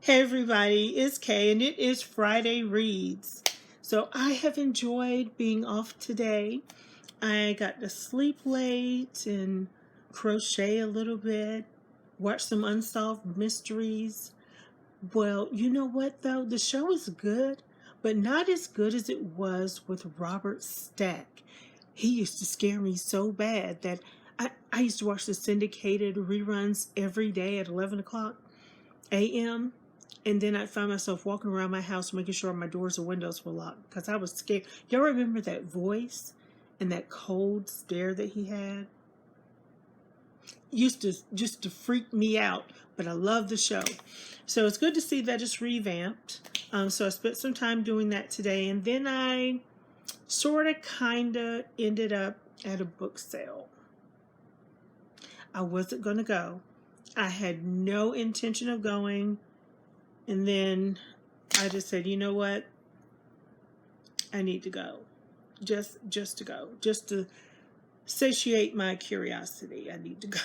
Hey everybody, it's Kay and it is Friday Reads. So I have enjoyed being off today. I got to sleep late and crochet a little bit, watch some unsolved mysteries. Well, you know what though? The show is good, but not as good as it was with Robert Stack. He used to scare me so bad that I used to watch the syndicated reruns every day at 11 o'clock a.m. And then I'd find myself walking around my house making sure my doors and windows were locked because I was scared. Y'all remember that voice and that cold stare that he had? Used to just to freak me out, but I love the show. So it's good to see that it's revamped. So I spent some time doing that today, and then I sort of kind of ended up at a book sale. I wasn't going to go. I had no intention of going. And then I just said, you know what? I need to go. Just to go. Just to satiate my curiosity. I need to go.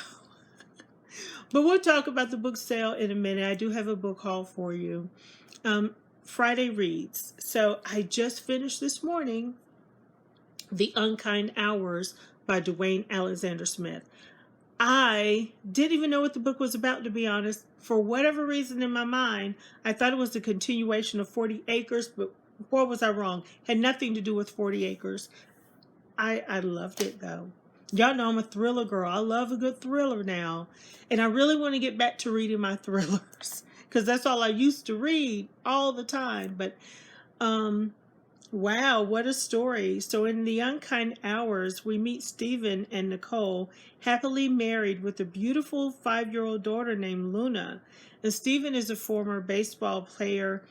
But we'll talk about the book sale in a minute. I do have a book haul for you. Friday Reads. So I just finished this morning The Unkind Hours by Dwayne Alexander Smith. I didn't even know what the book was about, to be honest. For whatever reason in my mind, I thought it was a continuation of 40 Acres, but boy, was I wrong. Had nothing to do with 40 Acres. I loved it, though. Y'all know I'm a thriller girl. I love a good thriller now. And I really want to get back to reading my thrillers, because that's all I used to read all the time. But, wow, what a story. So in The Unkind Hours, we meet Stephen and Nicole, happily married with a beautiful 5-year-old daughter named Luna. And Stephen is a former baseball player.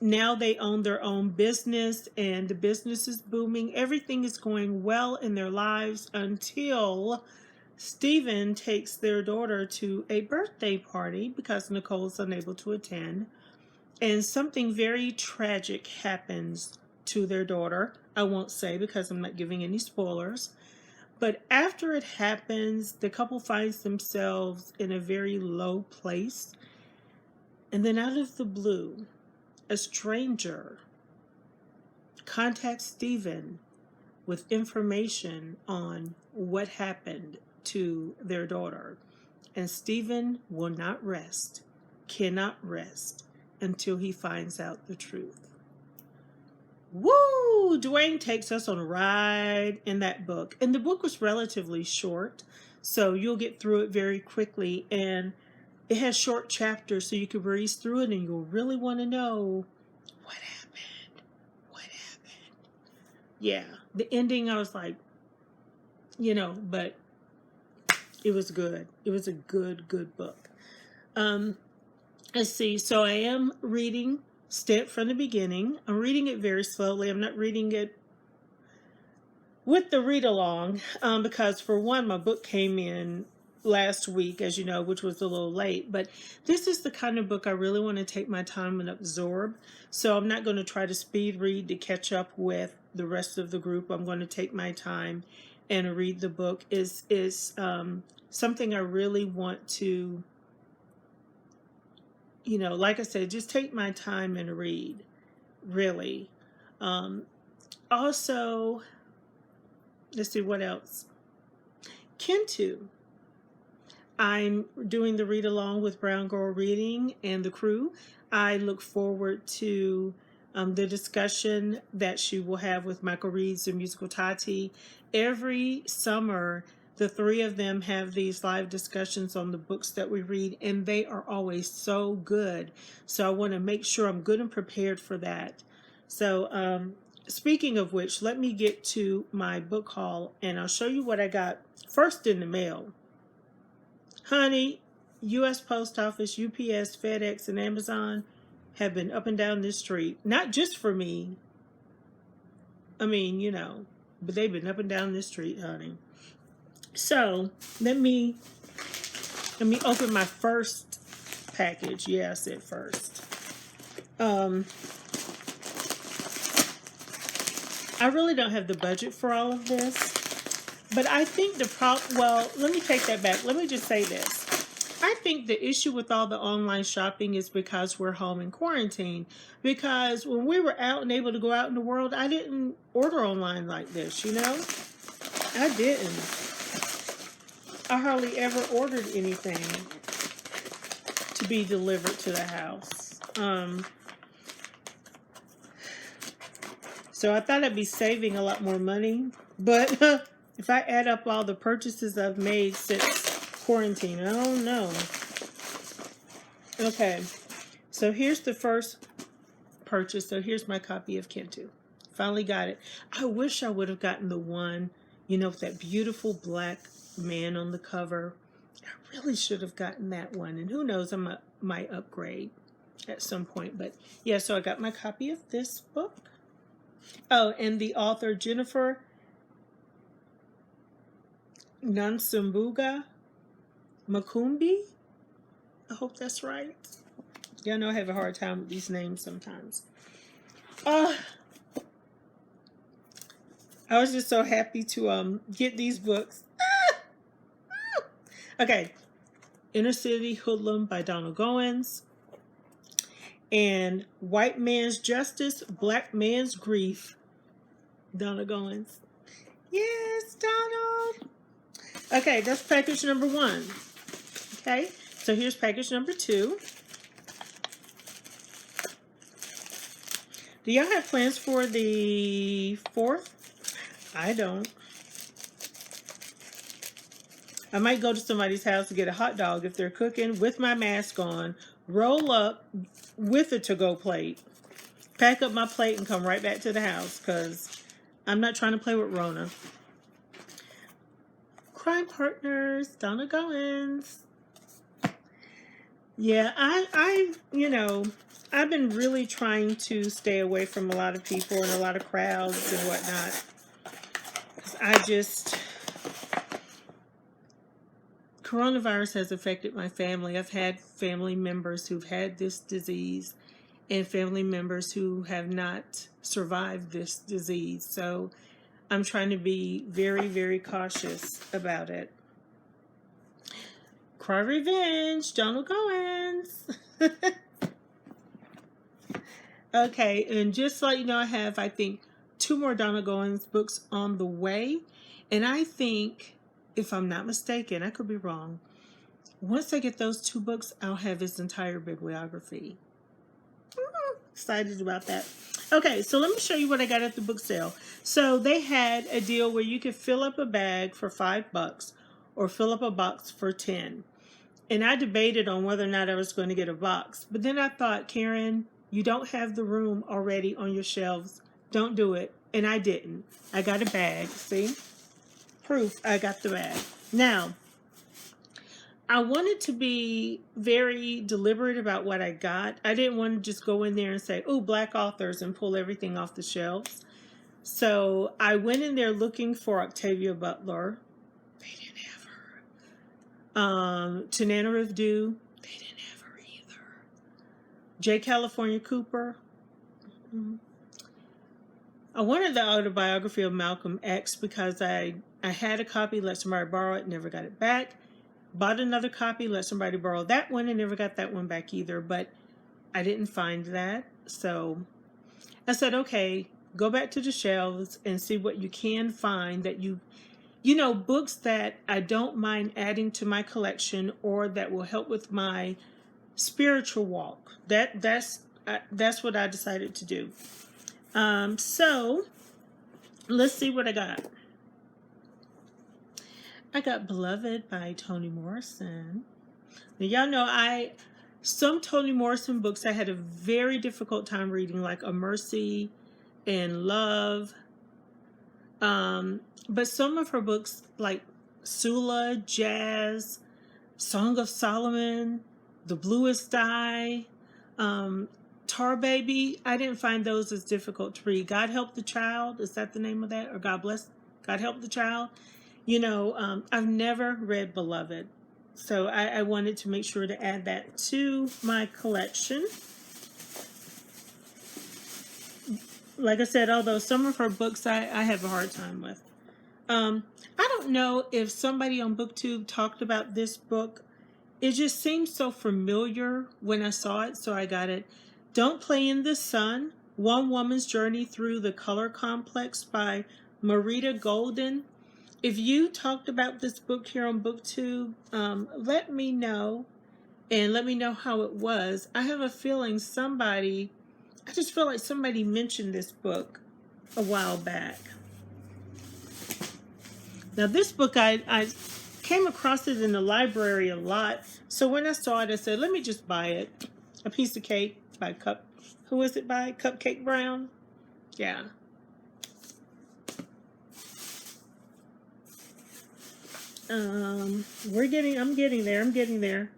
Now they own their own business, and the business is booming. Everything is going well in their lives until Stephen takes their daughter to a birthday party because Nicole's unable to attend. And something very tragic happens to their daughter. I won't say because I'm not giving any spoilers. But after it happens, the couple finds themselves in a very low place. And then out of the blue, a stranger contacts Stephen with information on what happened to their daughter. And Stephen will not rest, cannot rest, until he finds out the truth. Woo! Dwayne takes us on a ride in that book. And the book was relatively short, so you'll get through it very quickly. And it has short chapters, so you can breeze through it and you'll really want to know what happened. What happened? Yeah, the ending, I was like, but it was good. It was a good book. Let's see. So I am reading Step from the Beginning. I'm reading it very slowly. I'm not reading it with the read along because, for one, my book came in last week, as you know, which was a little late. But this is the kind of book I really want to take my time and absorb. So I'm not going to try to speed read to catch up with the rest of the group. I'm going to take my time and read the book. Is something I really want to, like I said, just take my time and read, really. Also, let's see what else. Kintu. I'm doing the read along with Brown Girl Reading and the crew. I look forward to the discussion that she will have with Michael Reed's and Musical Tati. Every summer, the three of them have these live discussions on the books that we read, and they are always so good. So I want to make sure I'm good and prepared for that. So speaking of which, let me get to my book haul, and I'll show you what I got first in the mail. Honey, U.S. Post Office, UPS, FedEx, and Amazon have been up and down this street. Not just for me. I mean, but they've been up and down this street, honey. So let me open my first package. Yeah, I said first. I really don't have the budget for all of this, but I think well, let me take that back. Let me just say this. I think the issue with all the online shopping is because we're home in quarantine. Because when we were out and able to go out in the world, I didn't order online like this, you know? I didn't. I hardly ever ordered anything to be delivered to the house. So I thought I'd be saving a lot more money. But if I add up all the purchases I've made since quarantine, I don't know. Okay, so here's the first purchase. So here's my copy of Kintu. Finally got it. I wish I would have gotten the one, you know, with that beautiful black man on the cover. I really should have gotten that one. And who knows, I might upgrade at some point. But yeah, so I got my copy of this book. Oh, and the author, Jennifer Nansubuga Makumbi. I hope that's right. Yeah, I know I have a hard time with these names sometimes. I was just so happy to get these books. Okay. Inner City Hoodlum by Donald Goins. And White Man's Justice, Black Man's Grief, Donald Goins. Yes, Donald. Okay, that's package number 1. Okay, so here's package number 2. Do y'all have plans for the 4th? I don't. I might go to somebody's house to get a hot dog if they're cooking with my mask on, roll up with a to-go plate, pack up my plate, and come right back to the house because I'm not trying to play with Rona. Crime Partners, Donald Goins. Yeah, you know, I've been really trying to stay away from a lot of people and a lot of crowds and whatnot. Coronavirus has affected my family. I've had family members who've had this disease and family members who have not survived this disease. So I'm trying to be very, very cautious about it. Cry Revenge, Donald Goins. Okay, and just so you know, I have, I think, 2 more Donald Goins books on the way. And I think, if I'm not mistaken, I could be wrong, once I get those 2 books, I'll have his entire bibliography. Excited about that. Okay, so let me show you what I got at the book sale. So they had a deal where you could fill up a bag for $5 or fill up a box for 10. And I debated on whether or not I was going to get a box. But then I thought, Karen, you don't have the room already on your shelves. Don't do it. And I didn't. I got a bag. See? Proof I got the bag. Now, I wanted to be very deliberate about what I got. I didn't want to just go in there and say, oh, Black authors, and pull everything off the shelves. So I went in there looking for Octavia Butler. They didn't have her. Tanana Rivdu. They didn't have her either. J. California Cooper. I wanted the autobiography of Malcolm X because I had a copy, let somebody borrow it, never got it back. Bought another copy, let somebody borrow that one, and never got that one back either. But I didn't find that. So I said, okay, go back to the shelves and see what you can find that you know, books that I don't mind adding to my collection or that will help with my spiritual walk. That's what I decided to do. So let's see what I got. I got Beloved by Toni Morrison. Now, y'all know some Toni Morrison books I had a very difficult time reading, like A Mercy and Love. But some of her books, like Sula, Jazz, Song of Solomon, The Bluest Eye, Tar Baby, I didn't find those as difficult to read. God Help the Child, is that the name of that? Or God Help the Child? You know, I've never read Beloved, so I wanted to make sure to add that to my collection. Like I said, although some of her books I have a hard time with. I don't know if somebody on BookTube talked about this book it just seemed so familiar when I saw it, so I got it. Don't Play in the Sun, One Woman's Journey Through the Color Complex by Marita Golden. If you talked about this book here on BookTube, let me know, and let me know how it was. I have a feeling I just feel like somebody mentioned this book a while back. Now this book, I came across it in the library a lot, so when I saw it, I said, let me just buy it. A Piece of Cake by who is it by? Cupcake Brown? Yeah. I'm getting there.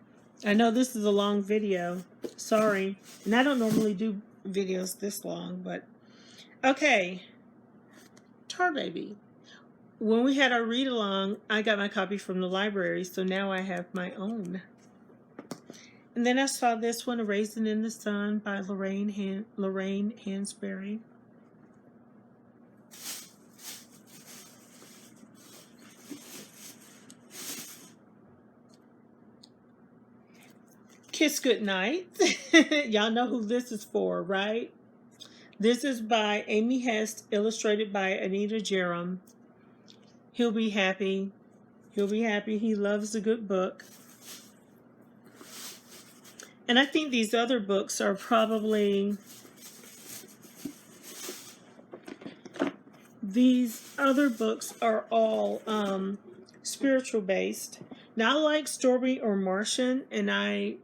I know this is a long video. Sorry. And I don't normally do videos this long, but okay. Tar Baby. When we had our read along, I got my copy from the library, so now I have my own. And then I saw this one, A Raisin in the Sun by Lorraine Hansberry. Kiss Goodnight. Y'all know who this is for, right? This is by Amy Hest, illustrated by Anita Jerem. He'll be happy. He'll be happy. He loves a good book. And I think these other books are probably... These other books are all spiritual based. Now I like Stormy or Martian, and I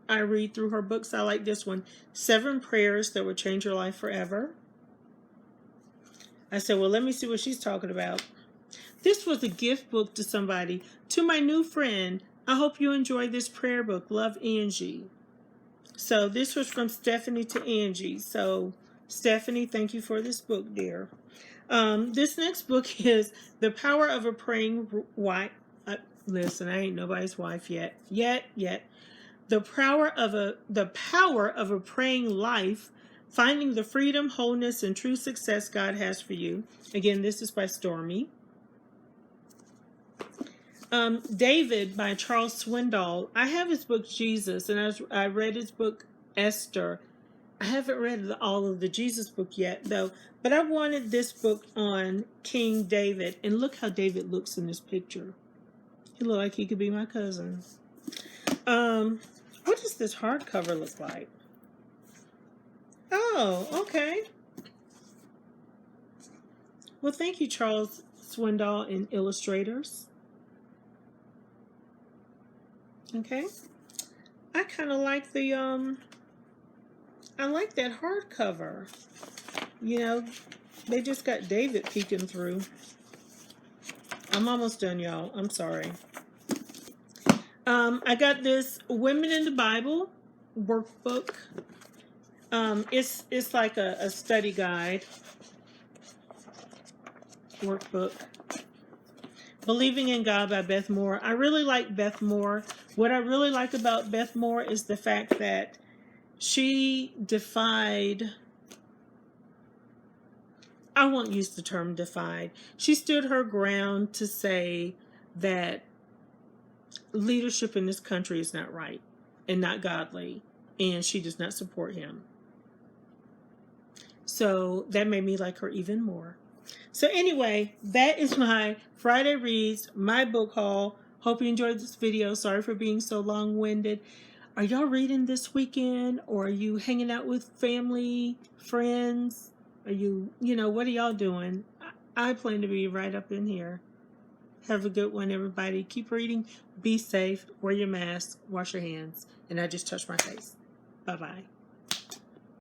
read through her books. I like this one, 7 Prayers That Would Change Your Life Forever. I said, well, let me see what she's talking about. This was a gift book to somebody. To my new friend, I hope you enjoy this prayer book. Love, Angie. So this was from Stephanie to Angie. So Stephanie, thank you for this book, dear. This next book is The Power of a Praying Wife. Listen, I ain't nobody's wife yet. The Power of a Praying Life, Finding the Freedom, Wholeness, and True Success God Has for You. Again, this is by Stormy. David by Charles Swindoll. I have his book Jesus, and I read his book Esther. I haven't read all of the Jesus book yet, though, but I wanted this book on King David, and look how David looks in this picture. He looks like he could be my cousin. What does this hardcover look like? Oh, okay. Well, thank you, Charles Swindoll and Illustrators. Okay. I kind of like the, I like that hardcover. You know, they just got David peeking through. I'm almost done, y'all. I'm sorry. I got this Women in the Bible workbook. It's like a study guide workbook. Believing in God by Beth Moore. I really like Beth Moore. What I really like about Beth Moore is the fact that she defied, I won't use the term defied. She stood her ground to say that leadership in this country is not right and not godly, and she does not support him. So that made me like her even more. So anyway, that is my Friday Reads, my book haul. Hope you enjoyed this video. Sorry for being so long-winded. Are y'all reading this weekend, or are you hanging out with family, friends? Are you know, what are y'all doing? I plan to be right up in here. Have a good one, everybody. Keep reading. Be safe. Wear your mask. Wash your hands. And I just touched my face. Bye-bye.